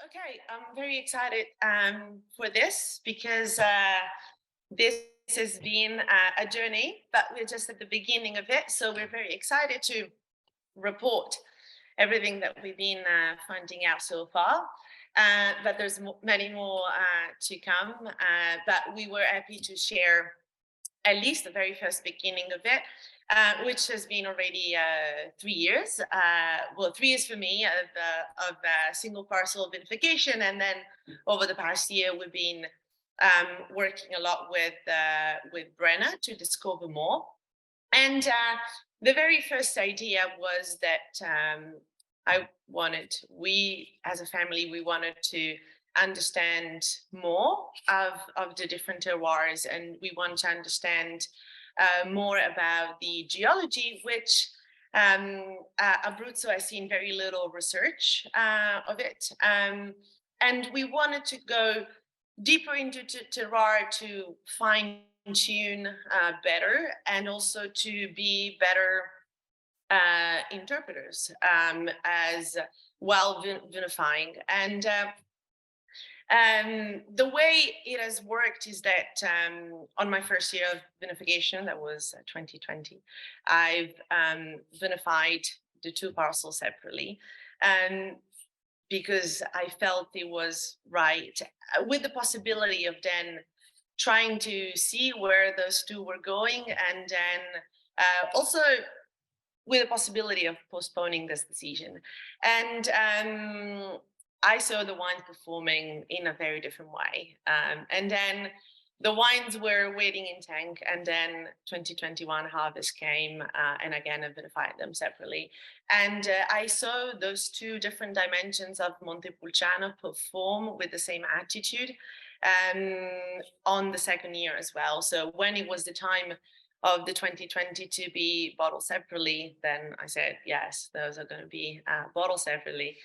Okay, I'm very excited for this because this has been a journey, but we're just at the beginning of it. So we're very excited to report everything that we've been finding out so far. But there's many more to come. But we were happy to share at least the very first beginning of it, which has been already 3 years. Well, 3 years for me of single parcel vinification, and then over the past year, we've been working a lot with Brenna to discover more. And the very first idea was that we as a family, we wanted to understand more of the different terroirs, and we want to understand more about the geology, which Abruzzo has seen very little research of it. And we wanted to go deeper into terroir to fine tune better, and also to be better interpreters as well vinifying. And the way it has worked is that on my first year of vinification, that was 2020, I've vinified the two parcels separately. Because I felt it was right, with the possibility of then trying to see where those two were going, and then also with the possibility of postponing this decision. And I saw the wines performing in a very different way. And then the wines were waiting in tank, and then 2021 harvest came, and again I vinified them separately. And I saw those two different dimensions of Montepulciano perform with the same attitude on the second year as well. So when it was the time of the 2020 to be bottled separately, then I said, yes, those are going to be bottled separately.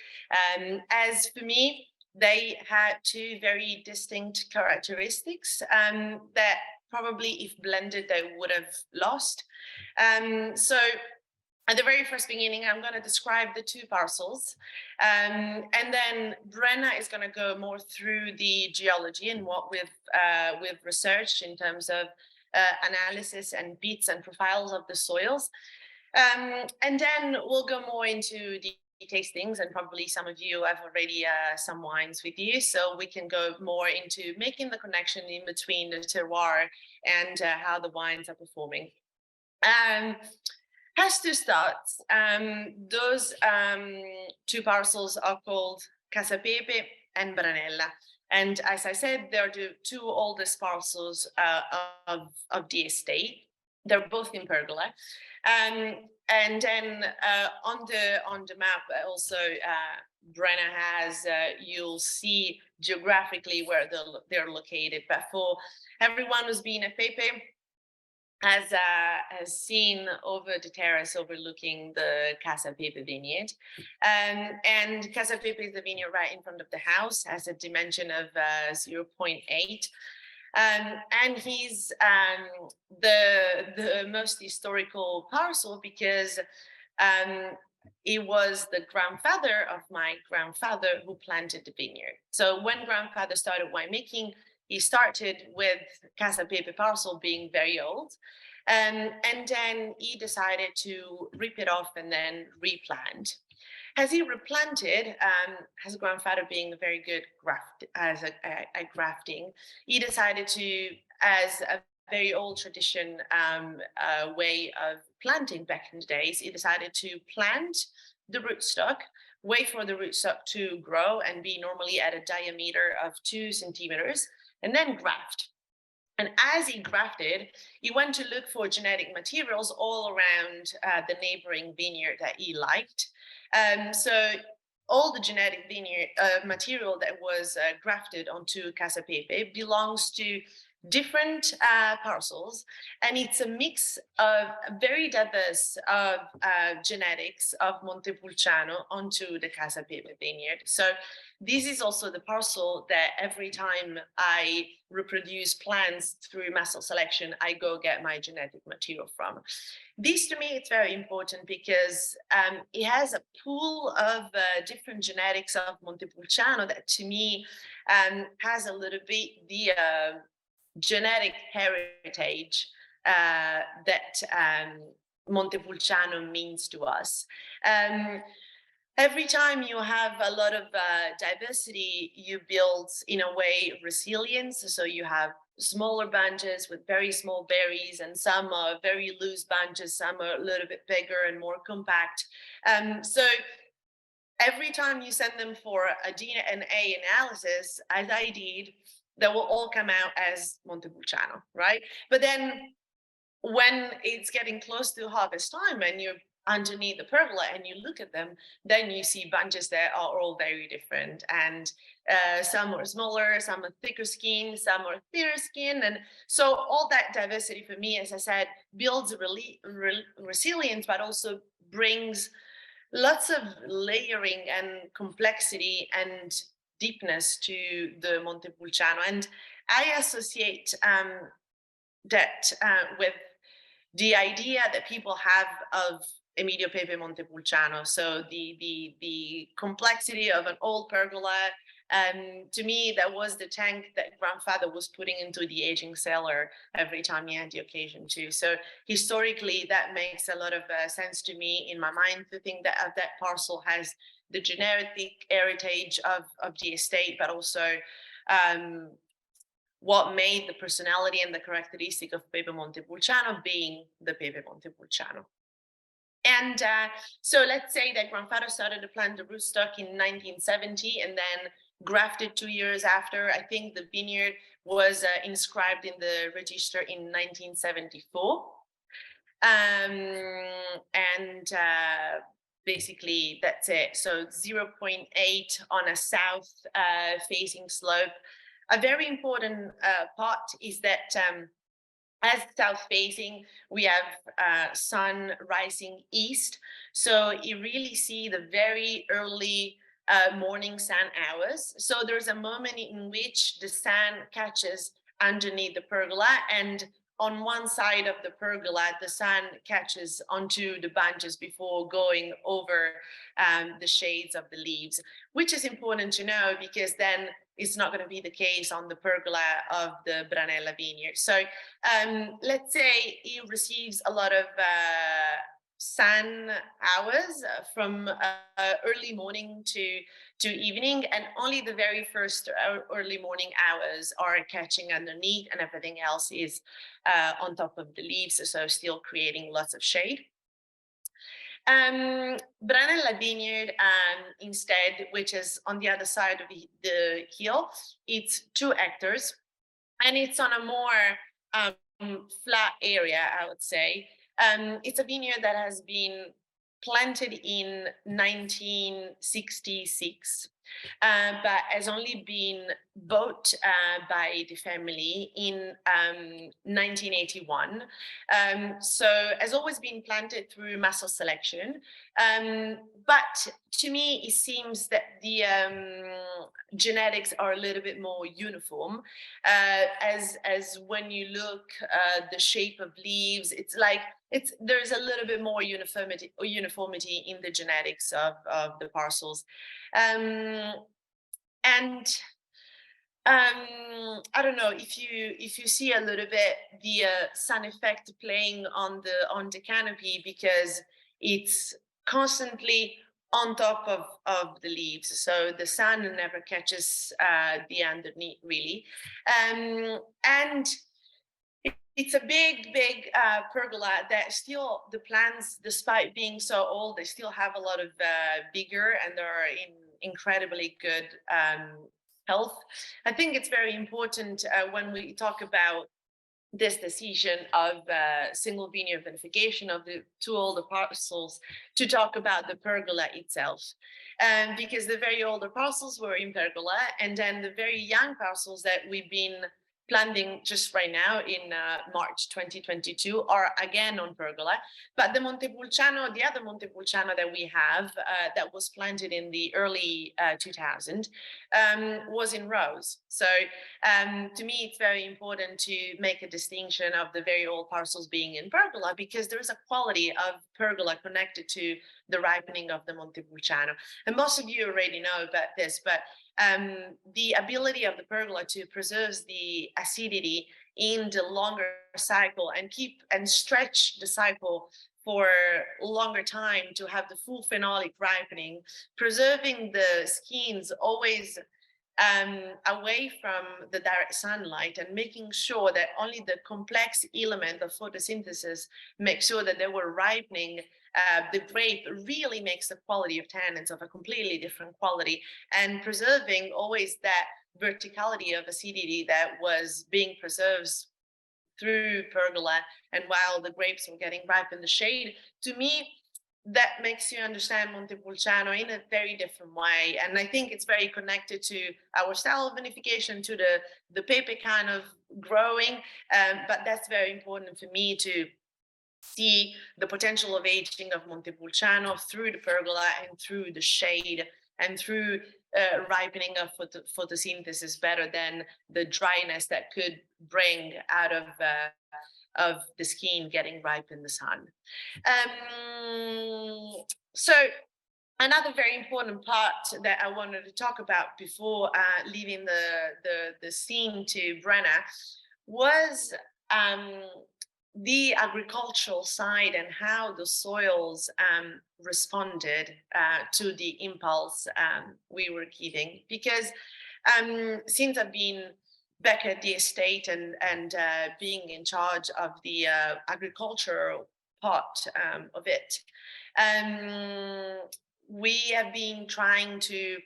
As for me, they had two very distinct characteristics that probably if blended, they would have lost. So at the very first beginning, I'm going to describe the two parcels, and then Brenna is going to go more through the geology and what we've researched in terms of analysis and beats and profiles of the soils. And then we'll go more into the tastings, and probably some of you have already some wines with you, so we can go more into making the connection in between the terroir and how the wines are performing. As to start, those two parcels are called Casa Pepe and Branella. And as I said, they're the two oldest parcels of the estate. They're both in pergola. And then on the map also, Brenna has, you'll see geographically where they're located. But for everyone who's been at Pepe, has seen over the terrace overlooking the Casa Pepe vineyard. And Casa Pepe is the vineyard right in front of the house, has a dimension of 0.8. And he's the most historical parcel because he was the grandfather of my grandfather who planted the vineyard. So when grandfather started winemaking, he started with Casa Pepe parcel being very old. And then he decided to rip it off and then replant. As he replanted, his grandfather being a very good at grafting, he decided to, as a very old tradition way of planting back in the days, he decided to plant the rootstock, wait for the rootstock to grow and be normally at a diameter of 2 centimeters, and then graft. And as he grafted, he went to look for genetic materials all around the neighboring vineyard that he liked. So all the genetic vineyard material that was grafted onto Casa Pepe belongs to different parcels, and it's a mix of very diverse of genetics of Montepulciano onto the Casa Pepe vineyard. So this is also the parcel that every time I reproduce plants through muscle selection, I go get my genetic material from. This to me, it's very important because it has a pool of different genetics of Montepulciano that to me has a little bit the genetic heritage that Montepulciano means to us. Every time you have a lot of diversity, you build, in a way, resilience. So you have smaller bunches with very small berries, and some are very loose bunches, some are a little bit bigger and more compact. So every time you send them for a DNA analysis, as I did, they will all come out as Montepulciano, right? But then when it's getting close to harvest time and you're underneath the pergola and you look at them, then you see bunches that are all very different. And some are smaller, some are thicker skin, some are thinner skin. And so all that diversity for me, as I said, builds resilience, but also brings lots of layering and complexity and deepness to the Montepulciano. And I associate that with the idea that people have of Emidio Pepe Montepulciano. So the complexity of an old pergola. To me, that was the tank that grandfather was putting into the aging cellar every time he had the occasion to. So historically, that makes a lot of sense to me in my mind to think that that parcel has the genetic heritage of the estate, but also what made the personality and the characteristic of Pepe Montepulciano being the Pepe Montepulciano. And so let's say that grandfather started to plant the rootstock in 1970 and then grafted 2 years after. I think the vineyard was inscribed in the register in 1974. And basically that's it. So 0.8 on a south facing slope. A very important part is that as south facing, we have sun rising east. So you really see the very early morning sun hours. So there's a moment in which the sun catches underneath the pergola, and on one side of the pergola, the sun catches onto the bunches before going over the shades of the leaves, which is important to know because then it's not going to be the case on the pergola of the Branella vineyard. So let's say he receives a lot of sun hours from early morning to evening, and only the very first early morning hours are catching underneath, and everything else is on top of the leaves, so still creating lots of shade. Branella Vineyard, instead, which is on the other side of the hill, it's 2 hectares, and it's on a more flat area, I would say. It's a vineyard that has been planted in 1966, but has only been bought by the family in 1981. So has always been planted through muscle selection. But to me, it seems that the genetics are a little bit more uniform. As when you look at the shape of leaves, it's like there's a little bit more uniformity in the genetics of the parcels. And I don't know if you see a little bit the sun effect playing on the canopy, because it's constantly on top of the leaves, so the sun never catches the underneath really. And it's a big pergola that still, the plants, despite being so old, they still have a lot of vigor, and they're in incredibly good health. I think it's very important when we talk about this decision of single vineyard vinification of the 2 older parcels to talk about the pergola itself. Because the very older parcels were in pergola, and then the very young parcels that we've been planting just right now in March 2022 are again on pergola. But the Montepulciano, the other Montepulciano that we have that was planted in the early 2000 was in rows. So to me, it's very important to make a distinction of the very old parcels being in pergola, because there is a quality of pergola connected to the ripening of the Montepulciano. And most of you already know about this, but the ability of the pergola to preserve the acidity in the longer cycle and keep and stretch the cycle for longer time to have the full phenolic ripening, preserving the skins always away from the direct sunlight, and making sure that only the complex element of photosynthesis make sure that they were ripening. The grape really makes the quality of tannins of a completely different quality, and preserving always that verticality of acidity that was being preserved through pergola and while the grapes were getting ripe in the shade. To me, that makes you understand Montepulciano in a very different way. And I think it's very connected to our style of vinification, to the Pepe kind of growing. But that's very important for me to see the potential of aging of Montepulciano through the pergola and through the shade and through ripening of photosynthesis better than the dryness that could bring out of the skin getting ripe in the sun. So another very important part that I wanted to talk about before leaving the scene to Brenna was the agricultural side and how the soils responded to the impulse we were giving. Because since I've been back at the estate and being in charge of the agricultural part of it, we have been trying to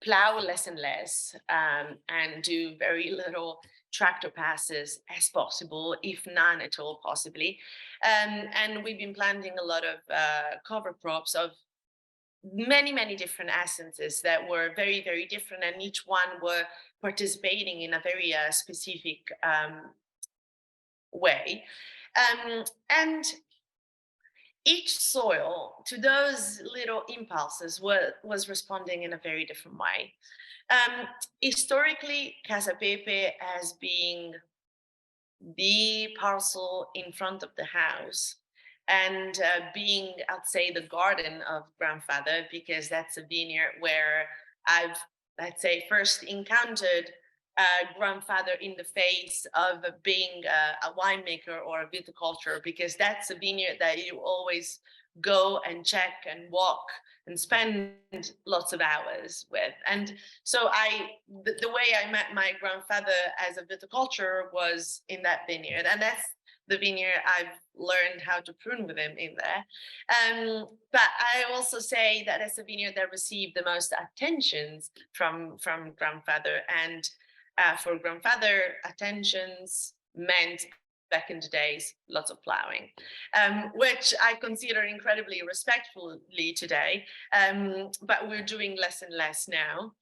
plow less and less and do very little tractor passes as possible, if none at all possibly. And we've been planting a lot of cover crops of many different essences that were very different, and each one were participating in a very specific way. And each soil to those little impulses was responding in a very different way. Historically, Casa Pepe as being the parcel in front of the house and being, I'd say, the garden of grandfather, because that's a vineyard where I've, let's say, first encountered grandfather in the face of being a winemaker or a viticulture, because that's a vineyard that you always go and check and walk and spend lots of hours with. And so the way I met my grandfather as a viticulture was in that vineyard, and that's the vineyard I've learned how to prune with him in there. But I also say that it's a vineyard that received the most attentions from grandfather, and for grandfather, attentions meant back in the days lots of plowing, which I consider incredibly respectfully today, but we're doing less and less now.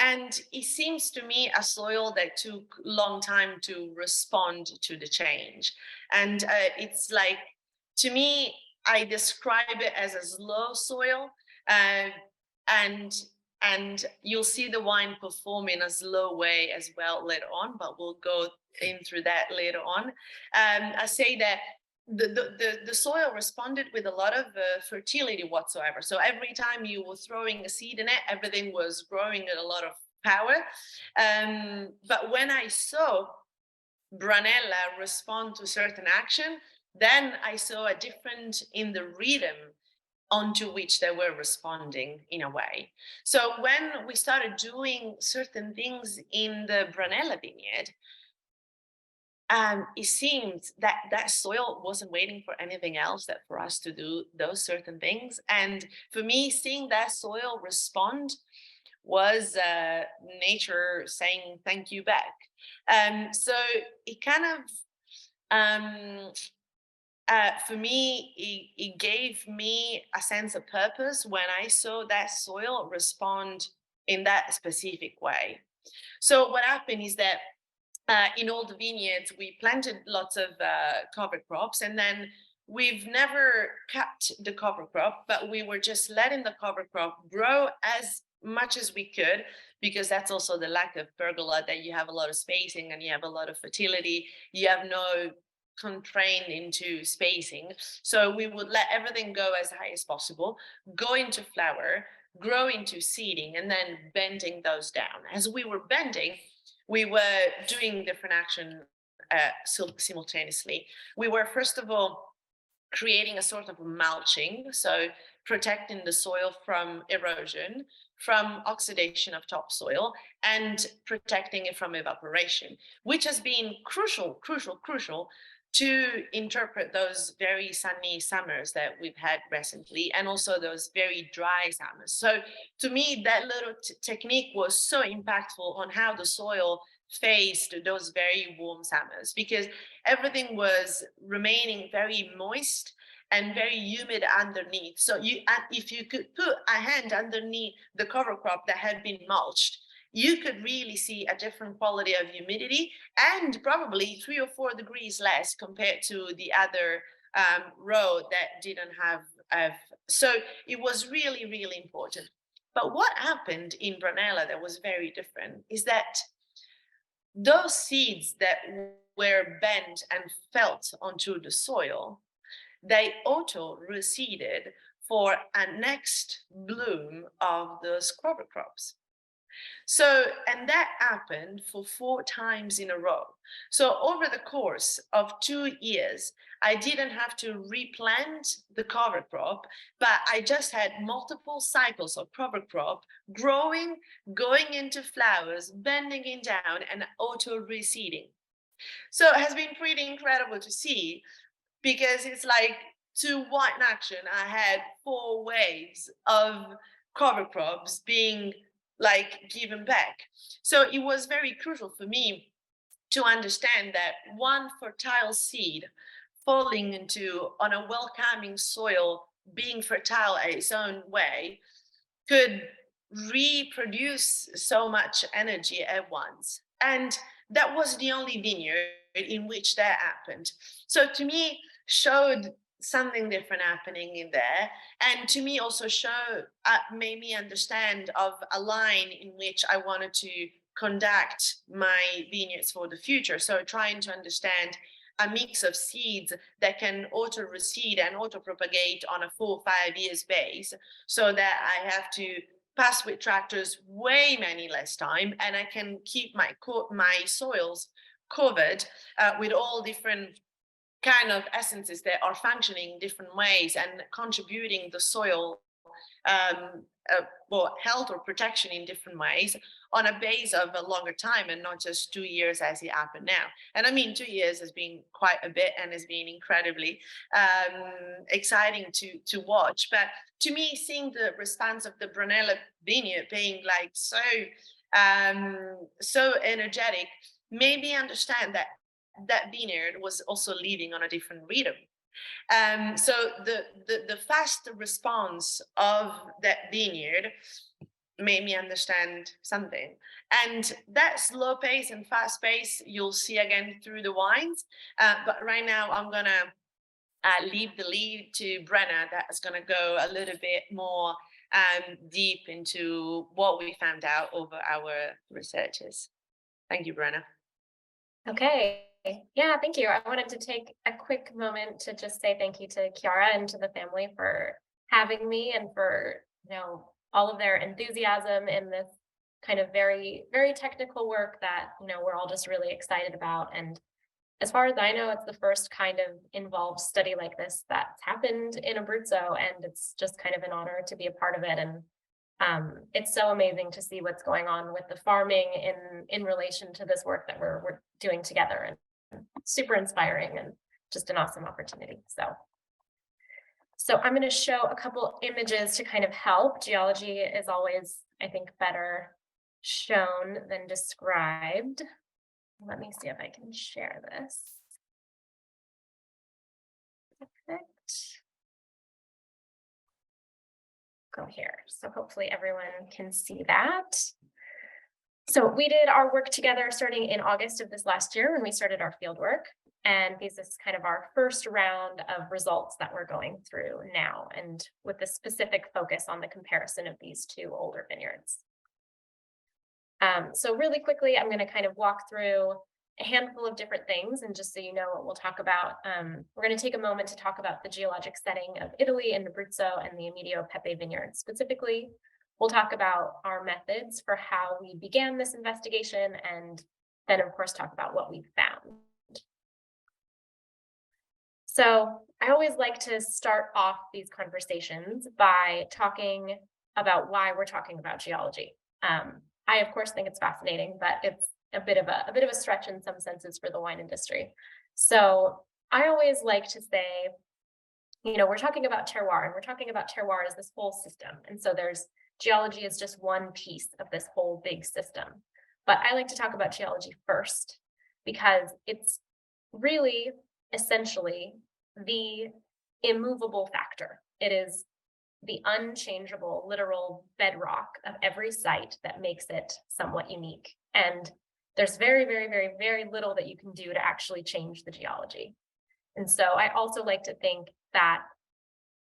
And it seems to me a soil that took long time to respond to the change. And it's like, to me, I describe it as a slow soil, and you'll see the wine perform in a slow way as well later on, but we'll go in through that later on. I say that the soil responded with a lot of fertility whatsoever. So every time you were throwing a seed in it, everything was growing at a lot of power. But when I saw Branella respond to certain action, then I saw a difference in the rhythm onto which they were responding in a way. So when we started doing certain things in the Branella vineyard, it seemed that that soil wasn't waiting for anything else that for us to do those certain things. And for me, seeing that soil respond was nature saying thank you back. So it kind of for me, it gave me a sense of purpose when I saw that soil respond in that specific way. So what happened is that in all the vineyards, we planted lots of cover crops, and then we've never cut the cover crop, but we were just letting the cover crop grow as much as we could, because that's also the lack of pergola, that you have a lot of spacing and you have a lot of fertility. You have no constraint into spacing. So we would let everything go as high as possible, go into flower, grow into seeding, and then bending those down. As we were bending, we were doing different action simultaneously. We were, first of all, creating a sort of mulching, so protecting the soil from erosion, from oxidation of topsoil, and protecting it from evaporation, which has been crucial to interpret those very sunny summers that we've had recently, and also those very dry summers. So to me, that little technique was so impactful on how the soil faced those very warm summers, because everything was remaining very moist and very humid underneath. So if you could put a hand underneath the cover crop that had been mulched, you could really see a different quality of humidity, and probably 3 or 4 degrees less compared to the other row that didn't have. So it was really, really important. But what happened in Branella that was very different is that those seeds that were bent and felt onto the soil, they auto-reseeded for a next bloom of those cover crops. So, and that happened for 4 times in a row. So over the course of 2 years, I didn't have to replant the cover crop, but I just had multiple cycles of cover crop growing, going into flowers, bending it down, and auto-reseeding. So it has been pretty incredible to see, because it's like, to one action, I had 4 waves of cover crops being like given back. So it was very crucial for me to understand that one fertile seed falling into on a welcoming soil, being fertile its own way, could reproduce so much energy at once. And that was the only vineyard in which that happened. So to me, showed something different happening in there, and to me also made me understand of a line in which I wanted to conduct my vineyards for the future. So trying to understand a mix of seeds that can auto-reseed and auto-propagate on a 4 or 5 years base, so that I have to pass with tractors way many less time, and I can keep my soils covered with all different kind of essences that are functioning in different ways and contributing the soil health or protection in different ways on a base of a longer time, and not just 2 years as it happened now. And I mean, 2 years has been quite a bit and has been incredibly exciting to watch. But to me, seeing the response of the Branella vineyard being like so energetic made me understand that that vineyard was also living on a different rhythm. So the fast response of that vineyard made me understand something. And that slow pace and fast pace you'll see again through the wines. But right now I'm gonna leave the lead to Brenna, that's gonna go a little bit more deep into what we found out over our researches. Thank you, Brenna. Okay. Yeah, thank you. I wanted to take a quick moment to just say thank you to Chiara and to the family for having me, and for, all of their enthusiasm in this kind of very, very technical work that, we're all just really excited about. And as far as I know, it's the first kind of involved study like this that's happened in Abruzzo, and it's just kind of an honor to be a part of it. And it's so amazing to see what's going on with the farming in relation to this work that we're doing together, and super inspiring and just an awesome opportunity. So I'm going to show a couple images to kind of help. Geology is always, I think, better shown than described. Let me see if I can share this. Perfect. Go here. So hopefully everyone can see that. So we did our work together starting in August of this last year when we started our field work. And this is kind of our first round of results that we're going through now, and with the specific focus on the comparison of these two older vineyards. So really quickly, I'm going to kind of walk through a handful of different things, and just so you know what we'll talk about, we're going to take a moment to talk about the geologic setting of Italy and Abruzzo and the Emidio Pepe vineyard specifically. We'll talk about our methods for how we began this investigation, and then of course talk about what we found. So I always like to start off these conversations by talking about why we're talking about geology. I of course think it's fascinating, but it's a bit of a stretch in some senses for the wine industry. So I always like to say, we're talking about terroir, and we're talking about terroir as this whole system. And so geology is just one piece of this whole big system. But I like to talk about geology first, because it's really essentially the immovable factor. It is the unchangeable, literal bedrock of every site that makes it somewhat unique. And there's very, very, very, very little that you can do to actually change the geology. And so I also like to think that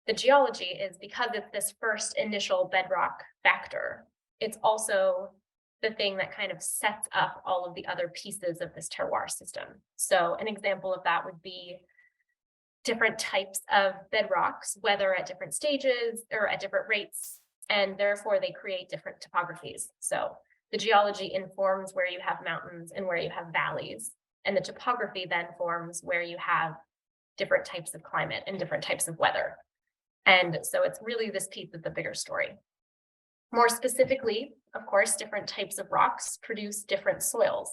the geology is, because it's this first initial bedrock factor, it's also the thing that kind of sets up all of the other pieces of this terroir system. So an example of that would be different types of bedrocks, whether at different stages or at different rates, and therefore they create different topographies. So the geology informs where you have mountains and where you have valleys, and the topography then forms where you have different types of climate and different types of weather. And so it's really this piece of the bigger story. More specifically, of course, different types of rocks produce different soils.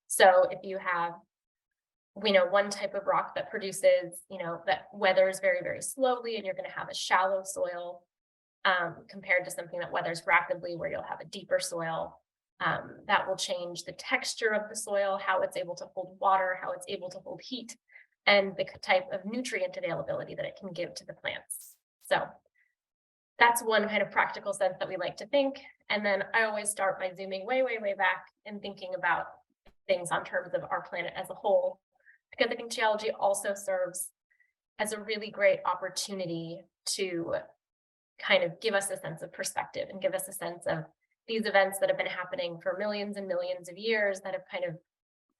So if you have, one type of rock that produces, that weathers very, very slowly, and you're going to have a shallow soil compared to something that weathers rapidly, where you'll have a deeper soil. That will change the texture of the soil, how it's able to hold water, how it's able to hold heat, and the type of nutrient availability that it can give to the plants. So that's one kind of practical sense that we like to think. And then I always start by zooming way, way, way back and thinking about things on terms of our planet as a whole, because I think geology also serves as a really great opportunity to kind of give us a sense of perspective and give us a sense of these events that have been happening for millions and millions of years, that have kind of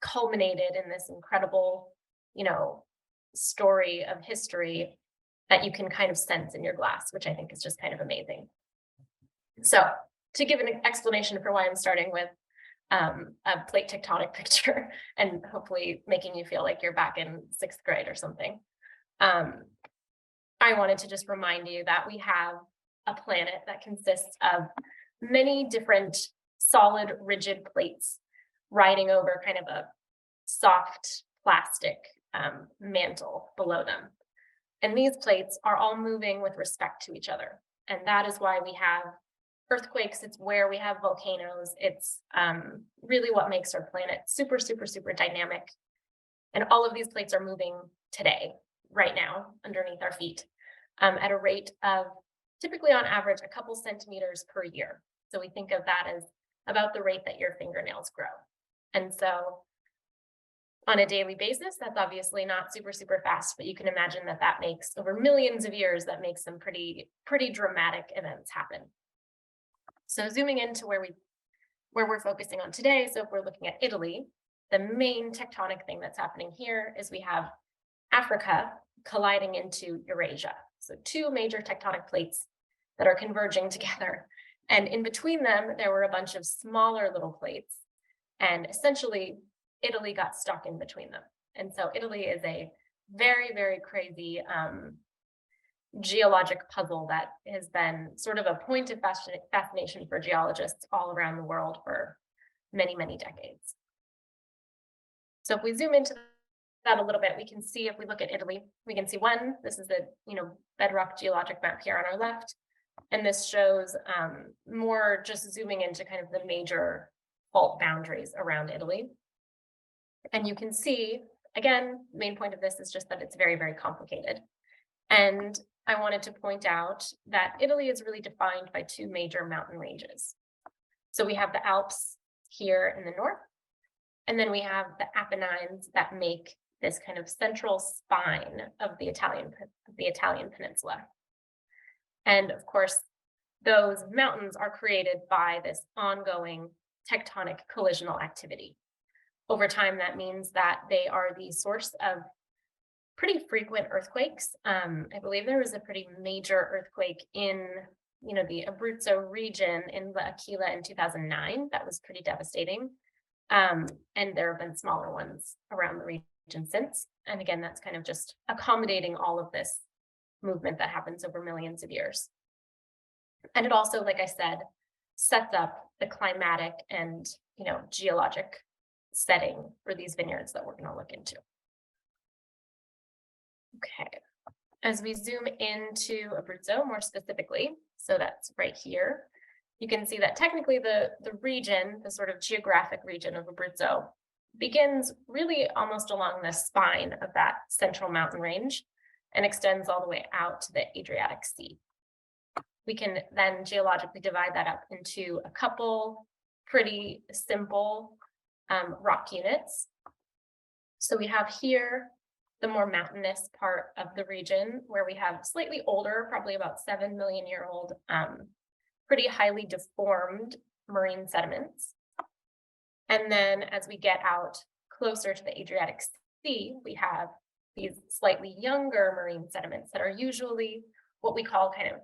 culminated in this incredible, story of history that you can kind of sense in your glass, which I think is just kind of amazing. So to give an explanation for why I'm starting with a plate tectonic picture, and hopefully making you feel like you're back in 6th grade or something, I wanted to just remind you that we have a planet that consists of many different solid, rigid plates riding over kind of a soft plastic mantle below them. And these plates are all moving with respect to each other. And that is why we have earthquakes. It's where we have volcanoes. It's really what makes our planet super, super, super dynamic. And all of these plates are moving today, right now, underneath our feet, at a rate of typically on average a couple centimeters per year. So we think of that as about the rate that your fingernails grow. And so on a daily basis, that's obviously not super, super fast, but you can imagine that that makes, over millions of years, that makes some pretty dramatic events happen. So zooming into where we're focusing on today. So if we're looking at Italy, the main tectonic thing that's happening here is we have Africa colliding into Eurasia. So two major tectonic plates that are converging together. And in between them, there were a bunch of smaller little plates. And essentially, Italy got stuck in between them. And so Italy is a very, very crazy geologic puzzle that has been sort of a point of fascination for geologists all around the world for many, many decades. So if we zoom into that a little bit, we can see, if we look at Italy, we can see one, this is the bedrock geologic map here on our left. And this shows more just zooming into kind of the major fault boundaries around Italy. And you can see, again, the main point of this is just that it's very, very complicated. And I wanted to point out that Italy is really defined by two major mountain ranges. So we have the Alps here in the north. And then we have the Apennines that make this kind of central spine of the Italian peninsula. And of course, those mountains are created by this ongoing tectonic collisional activity. Over time, that means that they are the source of pretty frequent earthquakes. I believe there was a pretty major earthquake in the Abruzzo region in La Aquila in 2009. That was pretty devastating. And there have been smaller ones around the region since. And again, that's kind of just accommodating all of this movement that happens over millions of years. And it also, like I said, sets up the climatic and geologic setting for these vineyards that we're going to look into. Okay, as we zoom into Abruzzo more specifically, so that's right here, you can see that technically the region, the sort of geographic region of Abruzzo, begins really almost along the spine of that central mountain range and extends all the way out to the Adriatic Sea. We can then geologically divide that up into a couple pretty simple rock units. So we have here the more mountainous part of the region where we have slightly older, probably about 7 million year old, pretty highly deformed marine sediments. And then as we get out closer to the Adriatic Sea, we have these slightly younger marine sediments that are usually what we call kind of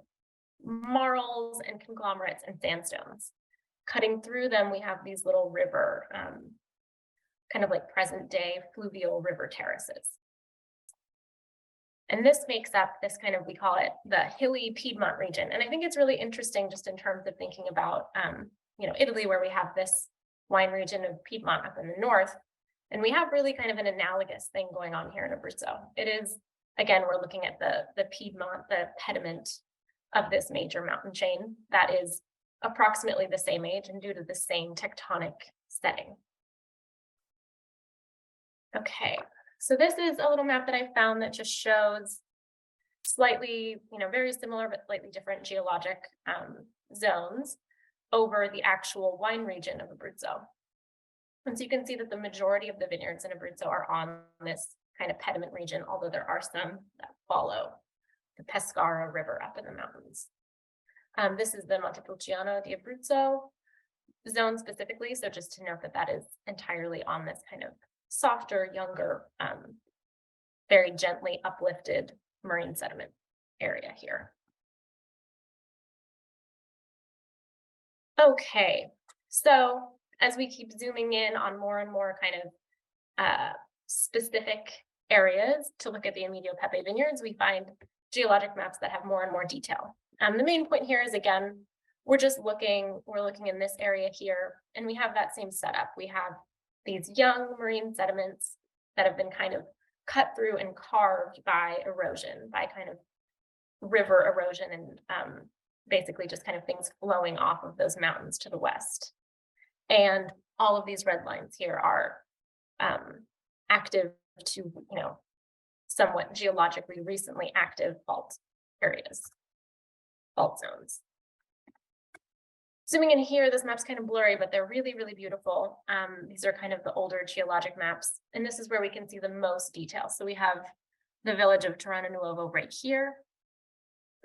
marls and conglomerates and sandstones. Cutting through them, we have these little river, kind of like present day fluvial river terraces. And this makes up this kind of, we call it the hilly Piedmont region. And I think it's really interesting just in terms of thinking about, Italy, where we have this wine region of Piedmont up in the north. And we have really kind of an analogous thing going on here in Abruzzo. It is, again, we're looking at the Piedmont, the pediment of this major mountain chain that is approximately the same age and due to the same tectonic setting. Okay, so this is a little map that I found that just shows slightly, very similar but slightly different geologic zones over the actual wine region of Abruzzo. And so you can see that the majority of the vineyards in Abruzzo are on this kind of pediment region, although there are some that follow the Pescara River up in the mountains. This is the Montepulciano di Abruzzo zone specifically. So just to note that that is entirely on this kind of softer, younger, very gently uplifted marine sediment area here. Okay, so as we keep zooming in on more and more kind of specific areas to look at the Emidio Pepe vineyards, we find geologic maps that have more and more detail. The main point here is, again, we're looking in this area here, and we have that same setup. We have these young marine sediments that have been kind of cut through and carved by erosion, by kind of river erosion and basically just kind of things flowing off of those mountains to the west. And all of these red lines here are active to, somewhat geologically recently active fault areas, fault zones. Zooming in here, this map's kind of blurry, but they're really, really beautiful. These are kind of the older geologic maps, and this is where we can see the most detail. So we have the village of Terrano Nuovo right here.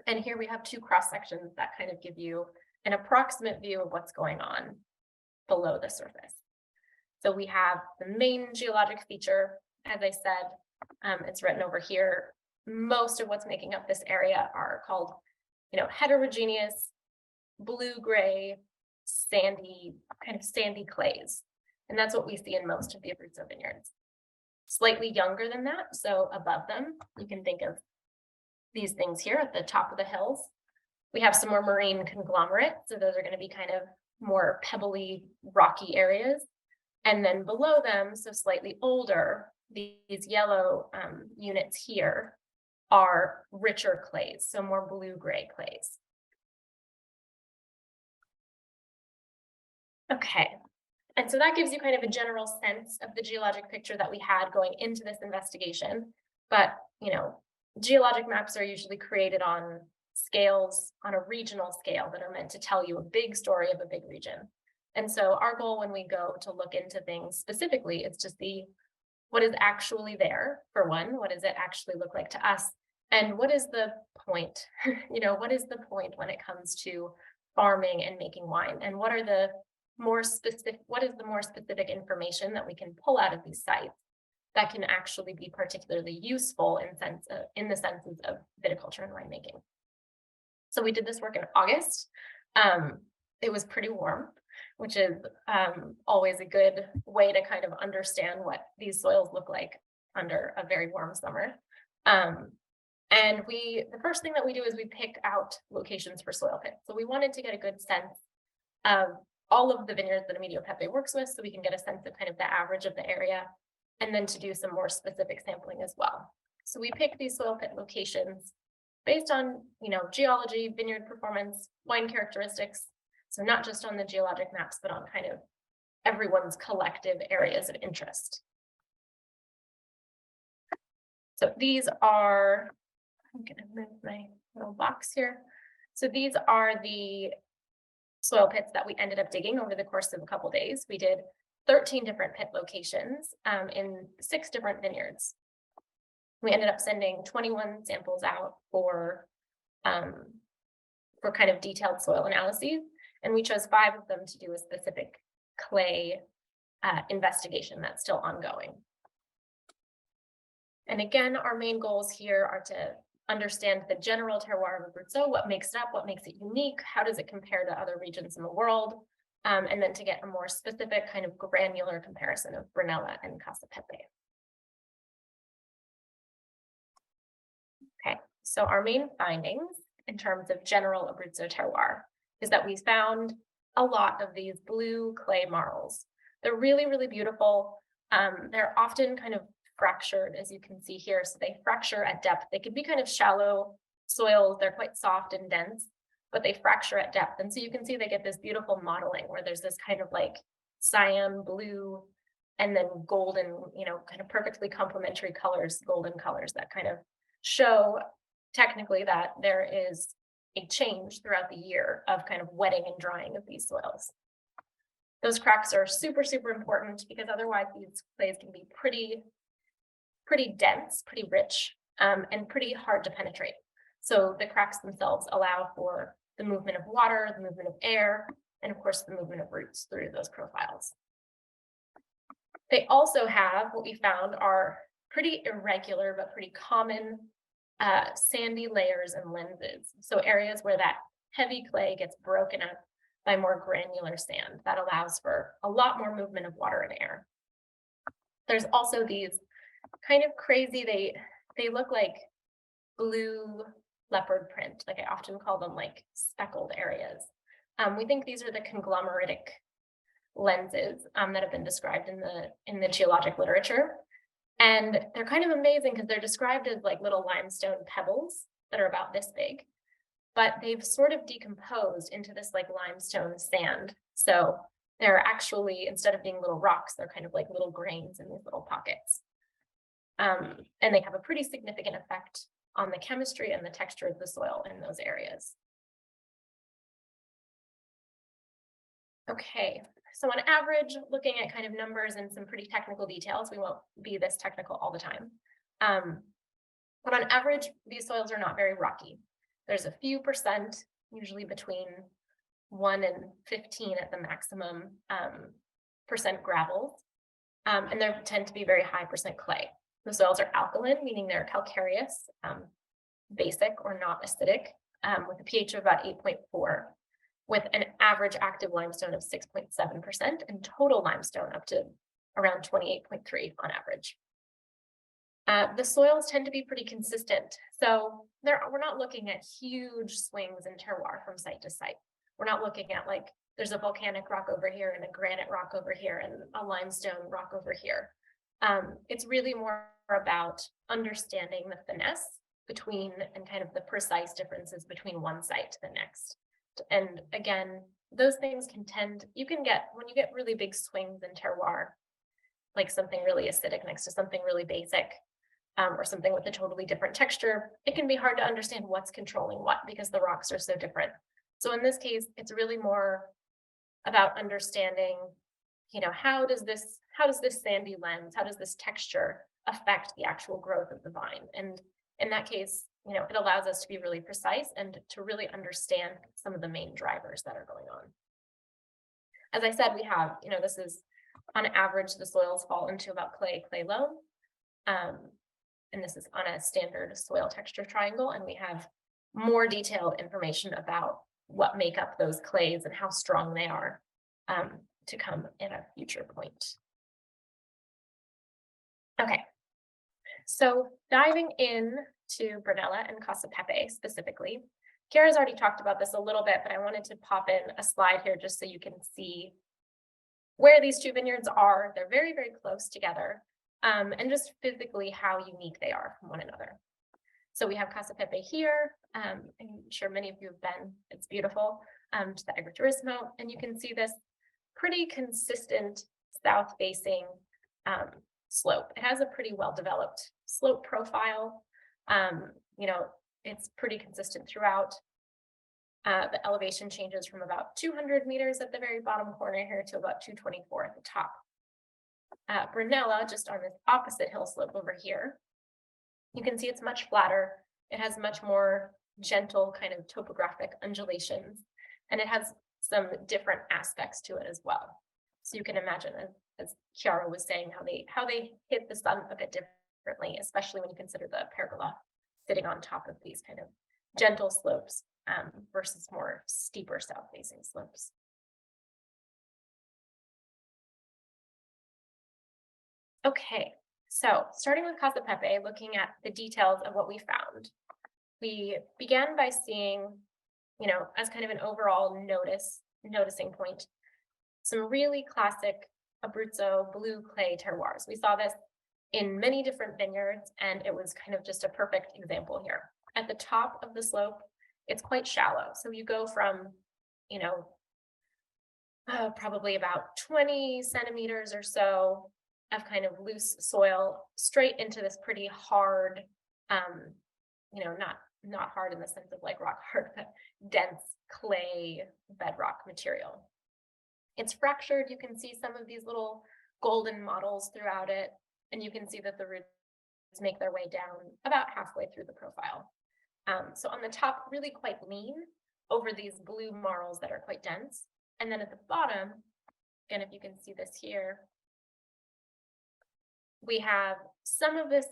And here we have two cross sections that kind of give you an approximate view of what's going on below the surface. So we have the main geologic feature, as I said, it's written over here. Most of what's making up this area are called, heterogeneous, blue-gray, sandy clays. And that's what we see in most of the Abruzzo vineyards. Slightly younger than that, so above them, you can think of these things here at the top of the hills. We have some more marine conglomerate, so those are going to be kind of more pebbly, rocky areas. And then below them, so slightly older, these yellow units here are richer clays, so more blue-gray clays. Okay, and so that gives you kind of a general sense of the geologic picture that we had going into this investigation. But, geologic maps are usually created on scales, on a regional scale that are meant to tell you a big story of a big region. And so our goal when we go to look into things specifically is to see what is actually there, for one, what does it actually look like to us? And what is the point? What is the point when it comes to farming and making wine? And what is the more specific information that we can pull out of these sites that can actually be particularly useful in the senses of viticulture and winemaking? So we did this work in August. It was pretty warm, which is always a good way to kind of understand what these soils look like under a very warm summer. And the first thing that we do is we pick out locations for soil pits. So we wanted to get a good sense of all of the vineyards that Emidio Pepe works with, so we can get a sense of kind of the average of the area, and then to do some more specific sampling as well. So we pick these soil pit locations based on, geology, vineyard performance, wine characteristics. So not just on the geologic maps, but on kind of everyone's collective areas of interest. So these are, I'm going to move my little box here. So these are the soil pits that we ended up digging over the course of a couple days. We did 13 different pit locations in 6 different vineyards. We ended up sending 21 samples out for kind of detailed soil analyses, and we chose 5 of them to do a specific clay investigation that's still ongoing. And again, our main goals here are to understand the general terroir of Abruzzo, what makes it up, what makes it unique, how does it compare to other regions in the world, and then to get a more specific kind of granular comparison of Branella and Casa Pepe. Okay, so our main findings in terms of general Abruzzo terroir is that we found a lot of these blue clay marls. They're really, really beautiful. They're often kind of fractured, as you can see here. So they fracture at depth. They could be kind of shallow soils. They're quite soft and dense, but they fracture at depth. And so you can see they get this beautiful modeling where there's this kind of like cyan blue and then golden, kind of perfectly complementary colors, golden colors that kind of show technically that there is a change throughout the year of kind of wetting and drying of these soils. Those cracks are super, super important because otherwise these clays can be pretty dense, pretty rich, and pretty hard to penetrate. So the cracks themselves allow for the movement of water, the movement of air, and of course the movement of roots through those profiles. They also have, what we found are pretty irregular but pretty common sandy layers and lenses. So areas where that heavy clay gets broken up by more granular sand that allows for a lot more movement of water and air. There's also these kind of crazy, they look like blue leopard print, like I often call them like speckled areas. We think these are the conglomeratic lenses that have been described in the geologic literature. And they're kind of amazing because they're described as like little limestone pebbles that are about this big, but they've sort of decomposed into this like limestone sand. So they're actually, instead of being little rocks, they're kind of like little grains in these little pockets. And they have a pretty significant effect on the chemistry and the texture of the soil in those areas. Okay, so on average, looking at kind of numbers and some pretty technical details, we won't be this technical all the time. But on average, these soils are not very rocky. There's a few percent, usually between 1 and 15 at the maximum percent gravels, and there tend to be very high percent clay. The soils are alkaline, meaning they're calcareous, basic or not acidic, with a pH of about 8.4, with an average active limestone of 6.7% and total limestone up to around 28.3 on average. The soils tend to be pretty consistent. So we're not looking at huge swings in terroir from site to site. We're not looking at like, there's a volcanic rock over here and a granite rock over here and a limestone rock over here. It's really more about understanding the finesse between and kind of the precise differences between one site to the next. And again, those things you can get, when you get really big swings in terroir, like something really acidic next to something really basic, or something with a totally different texture, it can be hard to understand what's controlling what because the rocks are so different. So in this case, it's really more about understanding, how does this sandy lens, how does this texture affect the actual growth of the vine? And in that case, it allows us to be really precise and to really understand some of the main drivers that are going on. As I said, we have, this is on average, the soils fall into about clay loam. And this is on a standard soil texture triangle. And we have more detailed information about what make up those clays and how strong they are to come at a future point. Okay, so diving in to Branella and Casa Pepe specifically, Chiara's already talked about this a little bit, but I wanted to pop in a slide here just so you can see where these two vineyards are. They're very, very close together, and just physically how unique they are from one another. So we have Casa Pepe here. I'm sure many of you have been. It's beautiful, to the agriturismo, and you can see this pretty consistent south-facing slope. It has a pretty well-developed slope profile. It's pretty consistent throughout. The elevation changes from about 200 meters at the very bottom corner here to about 224 at the top. Branella, just on this opposite hill slope over here, you can see it's much flatter. It has much more gentle kind of topographic undulations, and it has some different aspects to it as well. So you can imagine, as Chiara was saying, how they hit the sun a bit differently, especially when you consider the pergola sitting on top of these kind of gentle slopes versus more steeper south-facing slopes. Okay, so starting with Casa Pepe, looking at the details of what we found, we began by seeing, as kind of an overall noticing point, some really classic Abruzzo blue clay terroirs. We saw this in many different vineyards, and it was kind of just a perfect example here. At the top of the slope, it's quite shallow. So you go from, probably about 20 centimeters or so of kind of loose soil straight into this pretty hard, not hard in the sense of like rock hard, but dense clay bedrock material. It's fractured. You can see some of these little golden mottles throughout it, and you can see that the roots make their way down about halfway through the profile. So on the top, really quite lean over these blue marls that are quite dense. And then at the bottom, again, if you can see this here, we have some of this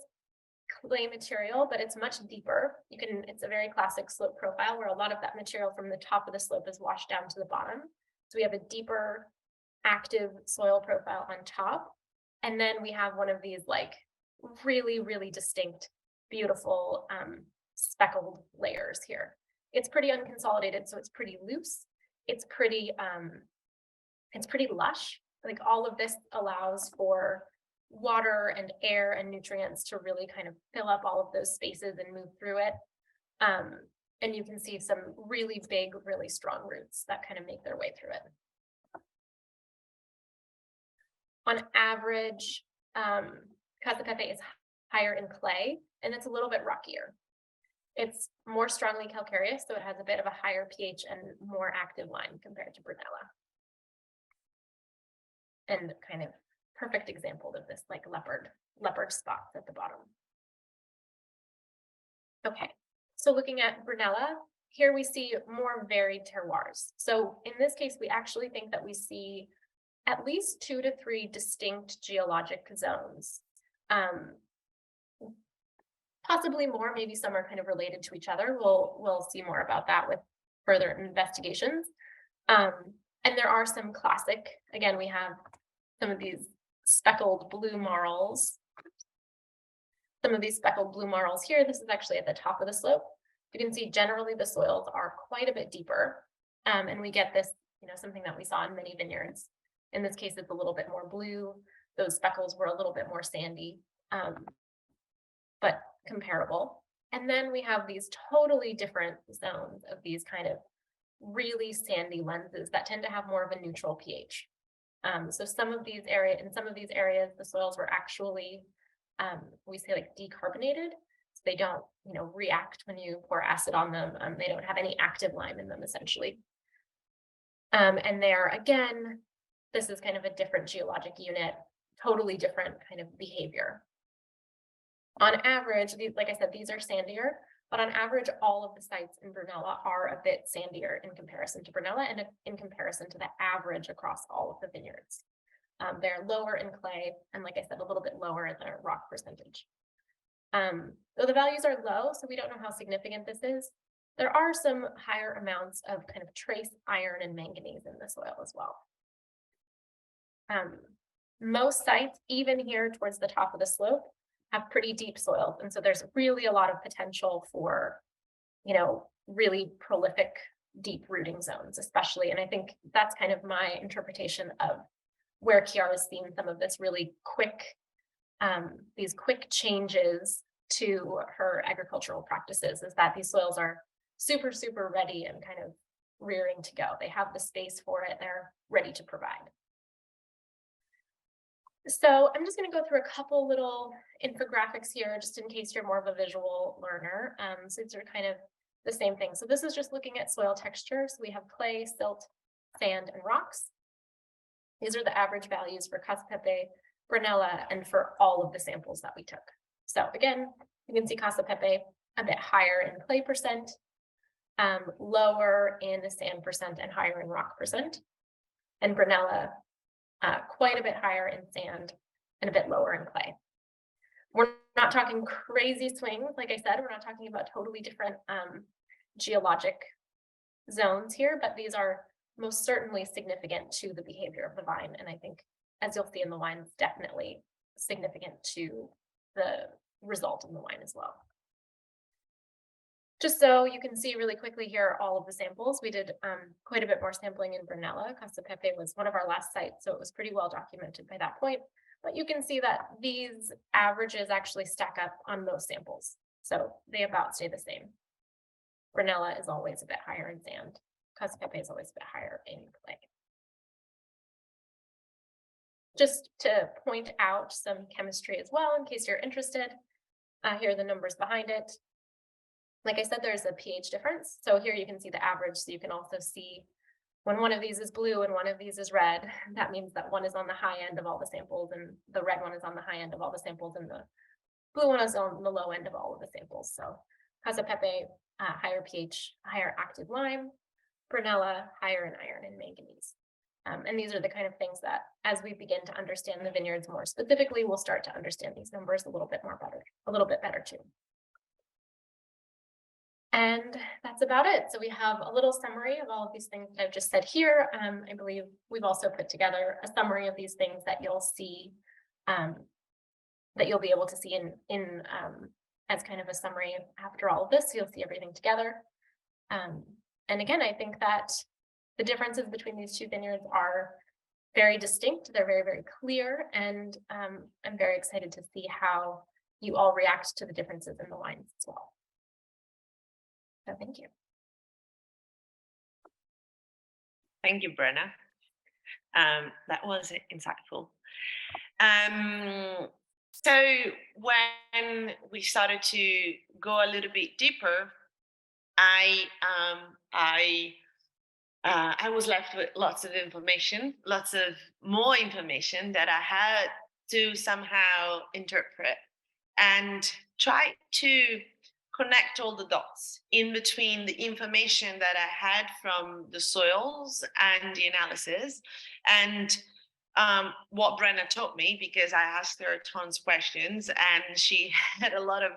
clay material, but it's much deeper. It's a very classic slope profile where a lot of that material from the top of the slope is washed down to the bottom. So we have a deeper active soil profile on top. And then we have one of these like really, really distinct, beautiful speckled layers here. It's pretty unconsolidated, so it's pretty loose. It's pretty lush. Like all of this allows for water and air and nutrients to really kind of fill up all of those spaces and move through it. And you can see some really big, really strong roots that kind of make their way through it. On average, Casa Pepe is higher in clay, and it's a little bit rockier. It's more strongly calcareous, so it has a bit of a higher pH and more active lime compared to Branella. And kind of perfect example of this like leopard spots at the bottom. Okay, so looking at Branella, here we see more varied terroirs. So in this case, we actually think that we see at least 2 to 3 distinct geologic zones. Possibly more, maybe some are kind of related to each other. We'll see more about that with further investigations. And there are some classic, again, we have some of these speckled blue marls. Some of these speckled blue marls here, this is actually at the top of the slope. You can see generally the soils are quite a bit deeper. And we get this, something that we saw in many vineyards. In this case, it's a little bit more blue. Those speckles were a little bit more sandy, but comparable. And then we have these totally different zones of these kind of really sandy lenses that tend to have more of a neutral pH. So in some of these areas, the soils were actually, we say like decarbonated. So they don't, react when you pour acid on them. They don't have any active lime in them essentially. And there again, this is kind of a different geologic unit, totally different kind of behavior. On average, like I said, these are sandier, but on average, all of the sites in Branella are a bit sandier in comparison to Branella and in comparison to the average across all of the vineyards. They're lower in clay, and like I said, a little bit lower in their rock percentage. Though the values are low, so we don't know how significant this is, there are some higher amounts of kind of trace iron and manganese in the soil as well. Most sites, even here towards the top of the slope, have pretty deep soils. And so there's really a lot of potential for, really prolific deep rooting zones, especially. And I think that's kind of my interpretation of where Chiara's seen some of this really quick, these quick changes to her agricultural practices, is that these soils are super, super ready and kind of rearing to go. They have the space for it. They're ready to provide. So I'm just going to go through a couple little infographics here, just in case you're more of a visual learner. So these are kind of the same thing. So this is just looking at soil texture. So we have clay, silt, sand, and rocks. These are the average values for Casa Pepe, Branella, and for all of the samples that we took. So again, you can see Casa Pepe a bit higher in clay percent, lower in sand percent, and higher in rock percent. And Branella quite a bit higher in sand and a bit lower in clay. We're not talking crazy swings. Like I said, we're not talking about totally different geologic zones here, but these are most certainly significant to the behavior of the vine. And I think, as you'll see in the wine, definitely significant to the result in the wine as well. Just so you can see really quickly here, all of the samples. We did quite a bit more sampling in Branella. Casa Pepe was one of our last sites, so it was pretty well documented by that point. But you can see that these averages actually stack up on most samples. So they about stay the same. Branella is always a bit higher in sand. Casa Pepe is always a bit higher in clay. Just to point out some chemistry as well, in case you're interested. Here are the numbers behind it. Like I said, there's a pH difference. So here you can see the average. So you can also see when one of these is blue and one of these is red, that means that one is on the high end of all the samples and the red one is on the high end of all the samples and the blue one is on the low end of all of the samples. So Casa Pepe, higher pH, higher active lime. Branella, higher in iron and manganese. And these are the kind of things that, as we begin to understand the vineyards more specifically, we'll start to understand these numbers a little bit better too. And that's about it. So we have a little summary of all of these things that I've just said here. I believe we've also put together a summary of these things that you'll see, that you'll be able to see in as kind of a summary after all of this. So you'll see everything together. And again, I think that the differences between these two vineyards are very distinct. They're very, very clear. And I'm very excited to see how you all react to the differences in the wines as well. So thank you. Thank you, Brenna. That was insightful. So when we started to go a little bit deeper, I was left with lots of information, lots of more information that I had to somehow interpret and try to connect all the dots in between the information that I had from the soils and the analysis and what Brenna taught me, because I asked her tons of questions and she had a lot of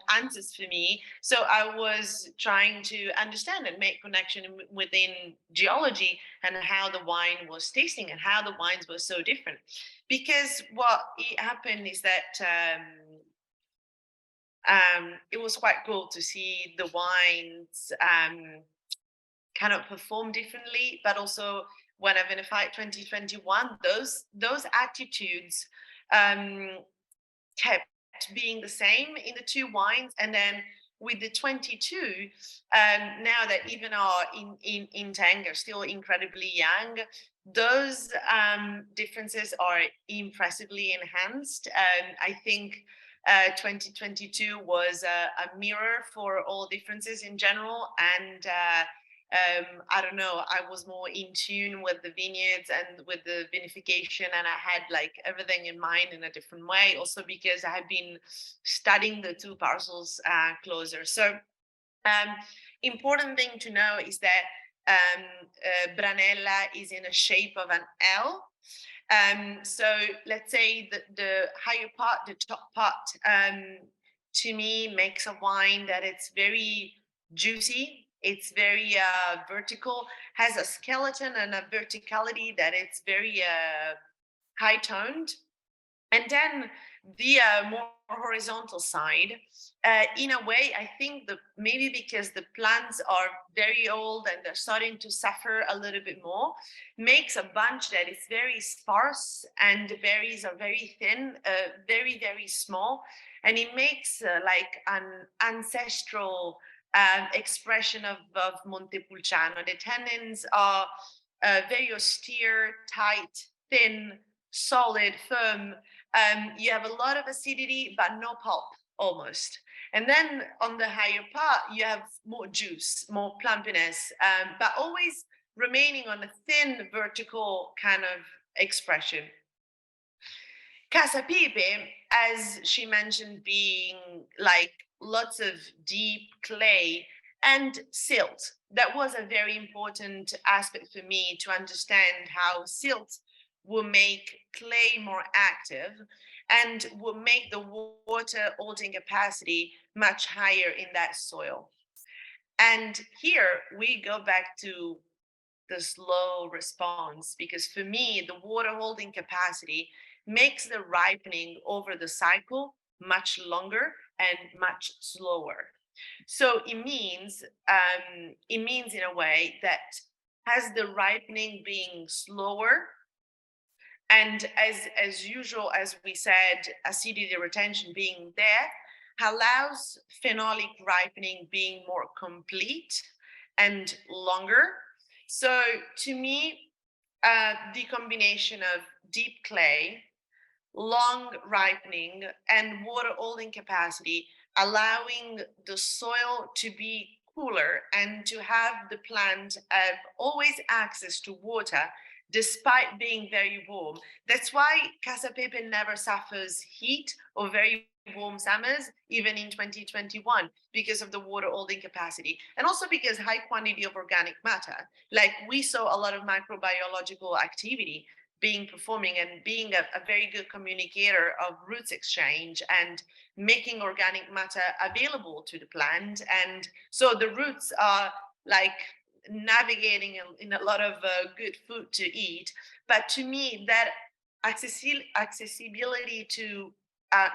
answers for me. So I was trying to understand and make connection within geology and how the wine was tasting and how the wines were so different. Because what happened is that it was quite cool to see the wines kind of perform differently, but also when I vinified 2021, those attitudes kept being the same in the two wines. And then with the 22, now that even are in tank, are still incredibly young, those differences are impressively enhanced. I think 2022 was a mirror for all differences in general, and I don't know, I was more in tune with the vineyards and with the vinification, and I had like everything in mind in a different way, also because I have been studying the two parcels closer. So important thing to know is that Branella is in a shape of an L. So let's say the higher part, the top part, to me makes a wine that it's very juicy. It's very vertical, has a skeleton and a verticality that it's very high toned. And then the more horizontal side, in a way, I think maybe because the plants are very old and they're starting to suffer a little bit more, makes a bunch that is very sparse and the berries are very thin, very, very small. And it makes like an ancestral expression of Montepulciano. The tannins are very austere, tight, thin, solid, firm. You have a lot of acidity, but no pulp almost. And then on the higher part, you have more juice, more plumpiness, but always remaining on a thin vertical kind of expression. Casa Pepe, as she mentioned, being like lots of deep clay and silt. That was a very important aspect for me to understand how silt will make clay more active and will make the water holding capacity much higher in that soil. And here we go back to the slow response, because for me, the water holding capacity makes the ripening over the cycle much longer and much slower. So it means in a way that has the ripening being slower, and as usual, as we said, acidity retention being there allows phenolic ripening being more complete and longer. So to me, the combination of deep clay, long ripening, and water holding capacity, allowing the soil to be cooler and to have the plant have always access to water despite being very warm. That's why Casa Pepe never suffers heat or very warm summers, even in 2021, because of the water holding capacity. And also because high quantity of organic matter. Like we saw a lot of microbiological activity being performing and being a very good communicator of roots exchange and making organic matter available to the plant. And so the roots are like navigating in a lot of good food to eat. But to me, that accessibility to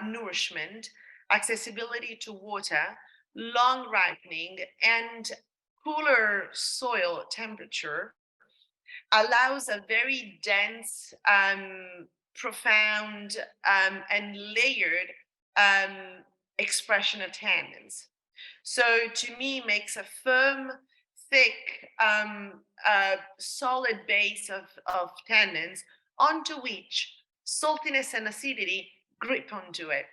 nourishment, accessibility to water, long ripening, and cooler soil temperature allows a very dense, profound, and layered expression of tannins. So to me, makes a firm, thick, solid base of tannins onto which saltiness and acidity grip onto it.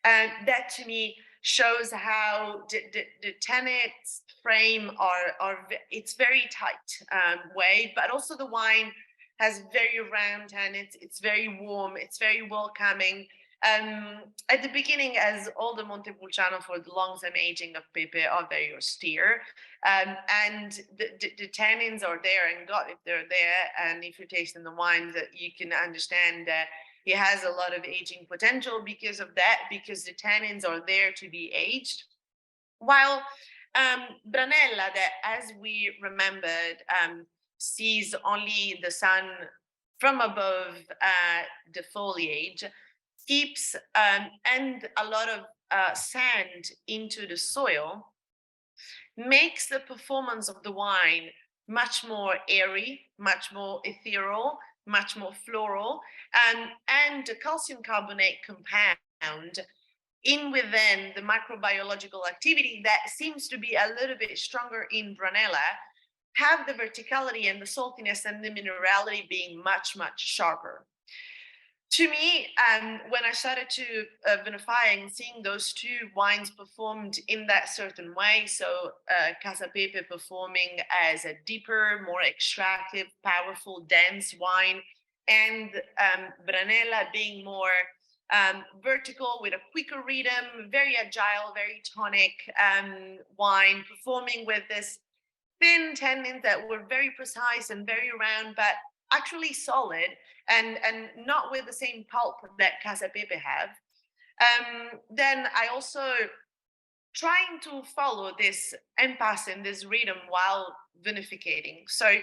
And that to me shows how the tannins frame it's very tight way, but also the wine has very round tannins. It's very warm. It's very welcoming. At the beginning, as all the Montepulciano for the long-term aging of Pepe are very austere, and the tannins are there, and God, if they're there, and if you taste in the wine, that you can understand that it has a lot of aging potential because of that, because the tannins are there to be aged. While Branella, that as we remembered, sees only the sun from above the foliage, keeps and a lot of sand into the soil, makes the performance of the wine much more airy, much more ethereal, much more floral, and the calcium carbonate compound in within the microbiological activity that seems to be a little bit stronger in Branella, have the verticality and the saltiness and the minerality being much, much sharper. To me, when I started to vinify and seeing those two wines performed in that certain way, so Casa Pepe performing as a deeper, more extractive, powerful, dense wine, and Branella being more vertical with a quicker rhythm, very agile, very tonic wine, performing with this thin tannins that were very precise and very round, but actually solid and not with the same pulp that Casa Pepe have. Then I also trying to follow this impasse and this rhythm while vinificating. So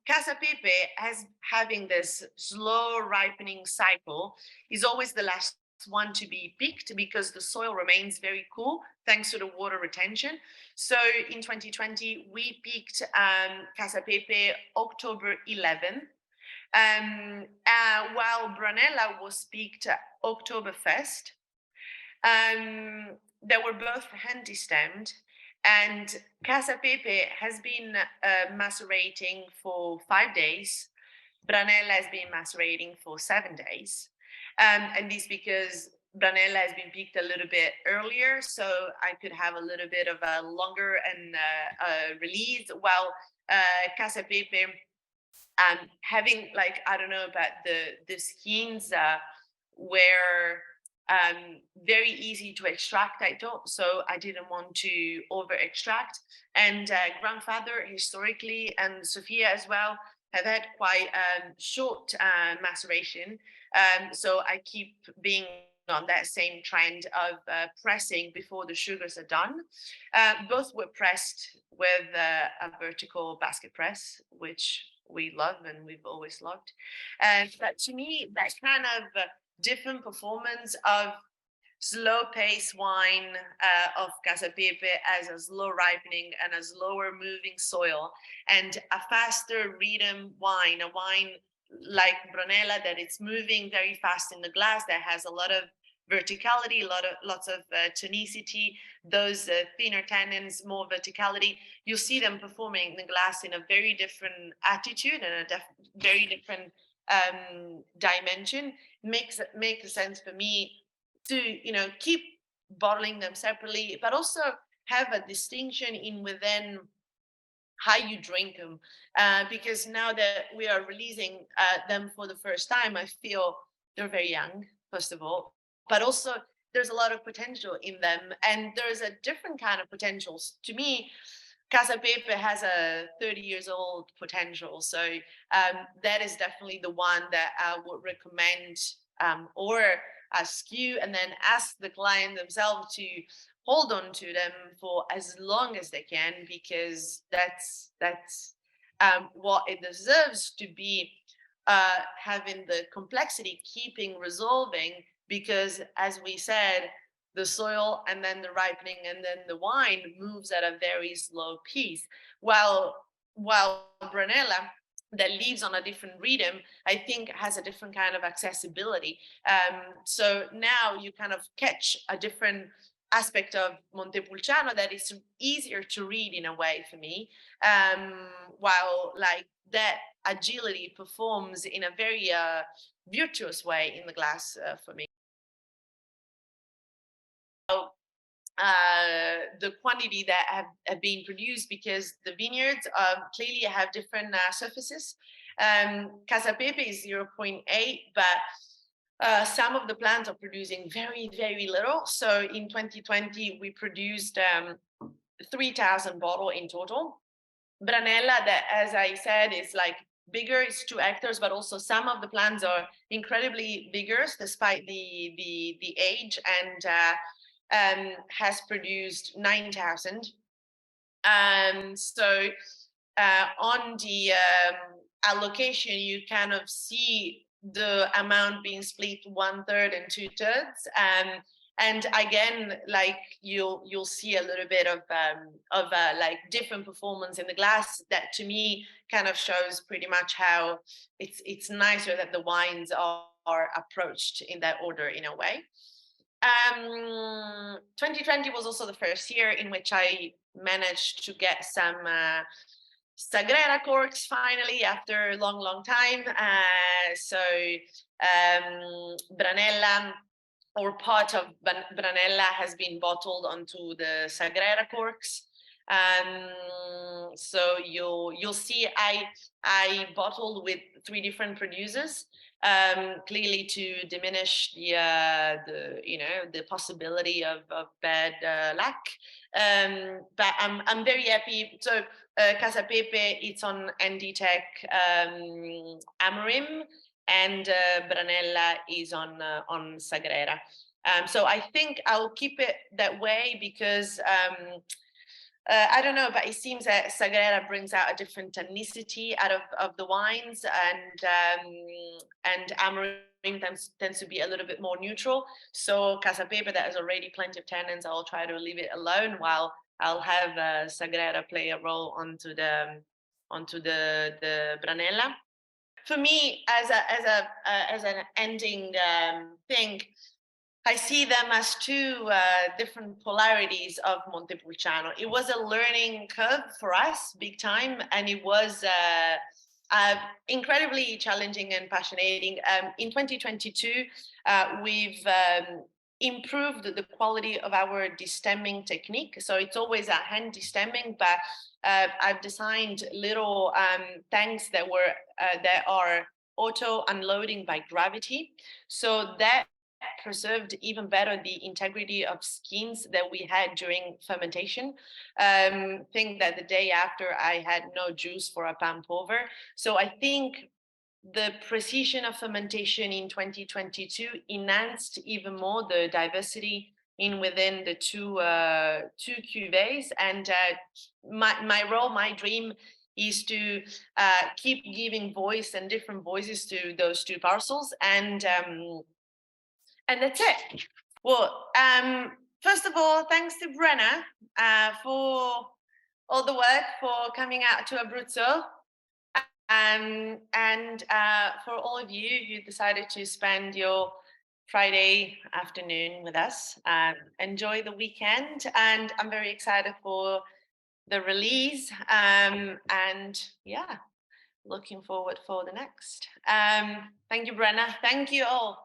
Casa Pepe has having this slow ripening cycle is always the last one to be picked because the soil remains very cool thanks to the water retention. So in 2020, we picked Casa Pepe October 11th, while Branella was picked October 1st. They were both handy stemmed, and Casa Pepe has been macerating for 5 days. Branella has been macerating for 7 days. And this because Branella has been picked a little bit earlier, so I could have a little bit of a longer and release, while Casa Pepe having like, I don't know, but the skins were very easy to extract, I thought, so I didn't want to over extract. And grandfather historically and Sophia as well have had quite short maceration, so I keep being on that same trend of pressing before the sugars are done. Both were pressed with a vertical basket press, which we love and we've always loved. But to me, that kind of different performance of slow pace wine of Casa Pepe as a slow ripening and a slower moving soil, and a faster rhythm wine, a wine like Brunella that it's moving very fast in the glass, that has a lot of verticality, lots of tonicity, those thinner tannins, more verticality. You'll see them performing in the glass in a very different attitude and a very different dimension. Makes sense for me to keep bottling them separately, but also have a distinction in within how you drink them, because now that we are releasing them for the first time, I feel they're very young, first of all, but also there's a lot of potential in them, and there's a different kind of potentials. To me, Casa Pepe has a 30 years old potential, so that is definitely the one that I would recommend, or ask you, and then ask the client themselves to hold on to them for as long as they can, because that's what it deserves to be, having the complexity, keeping resolving, because as we said, the soil and then the ripening and then the wine moves at a very slow pace, while Brunella, that lives on a different rhythm, I think has a different kind of accessibility. So now you kind of catch a different aspect of Montepulciano that is easier to read in a way for me, while like that agility performs in a very virtuous way in the glass for me. The quantity that have been produced, because the vineyards clearly have different surfaces. Casa Pepe is 0.8, but some of the plants are producing very, very little. So in 2020, we produced 3,000 bottles in total. Branella, that, as I said, is like bigger, it's 2 hectares, but also some of the plants are incredibly bigger despite the age, and has produced 9,000. So on the allocation, you kind of see the amount being split 1/3 and 2/3. And again, like you'll see a little bit of like different performance in the glass that to me kind of shows pretty much how it's nicer that the wines are approached in that order in a way. 2020 was also the first year in which I managed to get some Sagrera corks finally after a long time. Branella, or part of Branella, has been bottled onto the Sagrera corks. So you'll see I bottled with 3 different producers, clearly to diminish the possibility of bad luck. But I'm very happy. So Casa Pepe, it's on ND Tech Amorim, and Branella is on Sagrera. So I think I'll keep it that way because I don't know, but it seems that Sagrera brings out a different tonicity out of the wines, and Amorim tends to be a little bit more neutral. So Casa Pepe, that has already plenty of tannins, I'll try to leave it alone, while I'll have Sagrera play a role onto the Branella. For me, as an ending thing, I see them as 2 different polarities of Montepulciano. It was a learning curve for us, big time, and it was incredibly challenging and passionating. In 2022, we've improved the quality of our destemming technique. So it's always a hand destemming, but I've designed little tanks that are auto unloading by gravity. So that preserved even better the integrity of skins that we had during fermentation. Think that the day after I had no juice for a pump over. So I think the precision of fermentation in 2022 enhanced even more the diversity within the two cuvées. And my role, my dream, is to keep giving voice and different voices to those 2 parcels, and that's it. Well, first of all, thanks to Brenna for all the work, for coming out to Abruzzo. And for all of you who decided to spend your Friday afternoon with us, enjoy the weekend. And I'm very excited for the release. And yeah, looking forward for the next. Thank you, Brenna. Thank you all.